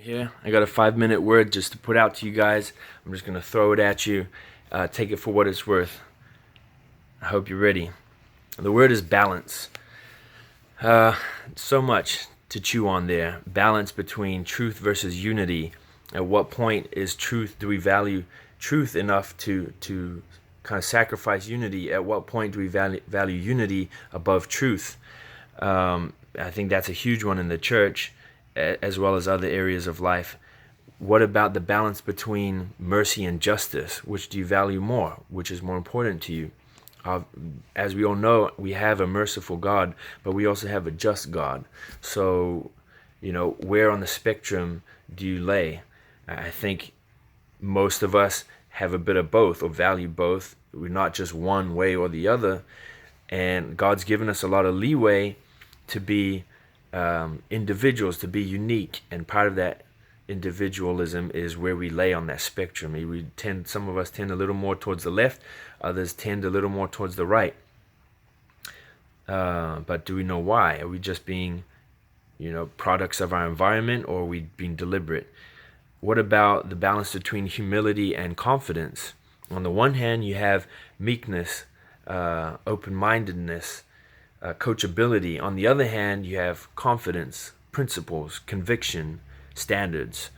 Here, I got a 5-minute word just to put out to you guys. I'm just gonna throw it at you. Take it for what it's worth. I hope you're ready. The word is balance. So much to chew on there. Balance between truth versus unity. At what point is truth? Do we value truth enough to kind of sacrifice unity? At what point do we value unity above truth? I think that's a huge one in the church, as well as other areas of life. What about the balance between mercy and justice? Which do you value more? Which is more important to you? As we all know, we have a merciful God, but we also have a just God. So, where on the spectrum do you lay? I think most of us have a bit of both, or value both. We're not just one way or the other. And God's given us a lot of leeway to be individuals, to be unique. And part of that individualism is where we lay on that spectrum. Some of us tend a little more towards the left, others tend a little more towards the right. But do we know why? Are we just being, products of our environment, or are we being deliberate? What about the balance between humility and confidence? On the one hand, you have meekness, open-mindedness, coachability. On the other hand, you have confidence, principles, conviction, standards,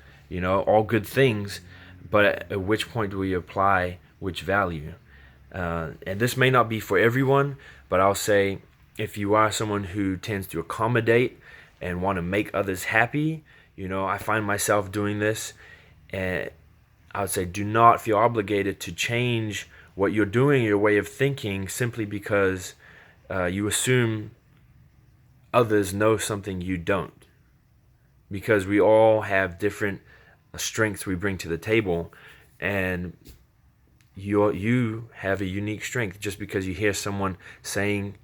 all good things, but at which point do we apply which value? And this may not be for everyone, but I'll say if you are someone who tends to accommodate and want to make others happy, I find myself doing this, and I would say do not feel obligated to change what you're doing, your way of thinking, simply because you assume others know something you don't. Because we all have different strengths we bring to the table, and you have a unique strength. Just because you hear someone saying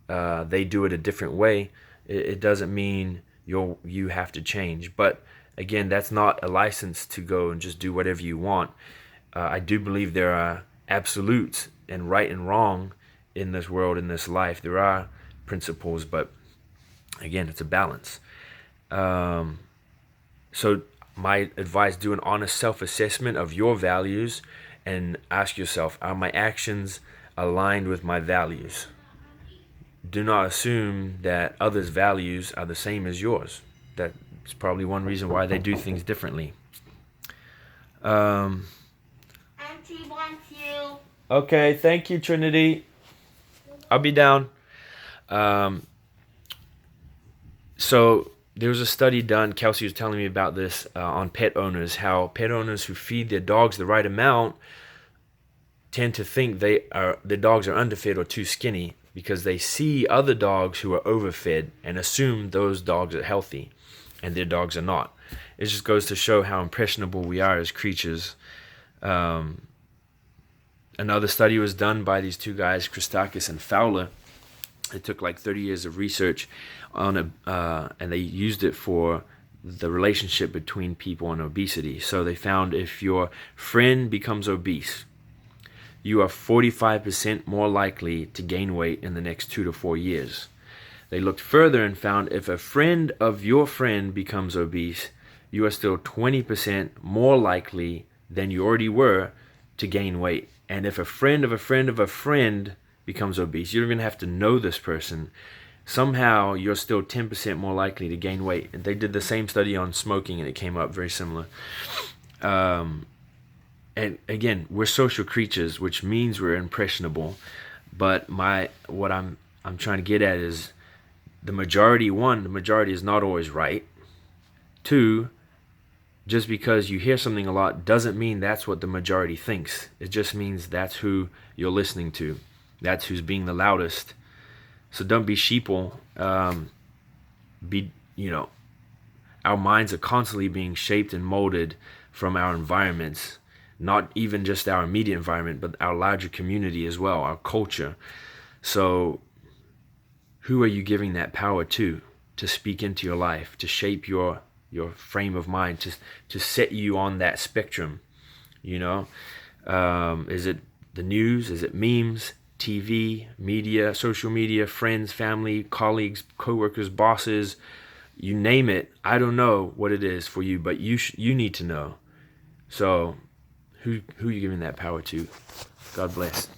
they do it a different way, it doesn't mean you have to change. But again, that's not a license to go and just do whatever you want. I do believe there are absolutes and right and wrong in this world, in this life. There are principles, but again, it's a balance. So my advice, do an honest self-assessment of your values and ask yourself, are my actions aligned with my values? Do not assume that others' values are the same as yours. That's probably one reason why they do things differently. Auntie wants you. Okay, thank you, Trinity. I'll be down. So there was a study done, Kelsey was telling me about this, on pet owners, how pet owners who feed their dogs the right amount tend to think their dogs are underfed or too skinny, because they see other dogs who are overfed and assume those dogs are healthy and their dogs are not. It just goes to show how impressionable we are as creatures. Another study was done by these two guys, Christakis and Fowler. It took like 30 years of research on and they used it for the relationship between people and obesity. So they found if your friend becomes obese, you are 45% more likely to gain weight in the next 2 to 4 years. They looked further and found if a friend of your friend becomes obese, you are still 20% more likely than you already were to gain weight. And if a friend of a friend of a friend becomes obese, you don't even have to know this person, somehow you're still 10% more likely to gain weight. And they did the same study on smoking, and it came up very similar. And again, we're social creatures, which means we're impressionable. But what I'm trying to get at is the majority is not always right. 2, just because you hear something a lot doesn't mean that's what the majority thinks. It just means that's who you're listening to. That's who's being the loudest. So don't be sheeple. Our minds are constantly being shaped and molded from our environments. Not even just our immediate environment, but our larger community as well, our culture. So who are you giving that power to speak into your life, to shape your frame of mind, to set you on that spectrum? Is it the news? Is it memes, TV, media, social media, friends, family, colleagues, coworkers, bosses, You name it. I don't know what it is for you, but you need to know. So who you giving that power to? God bless.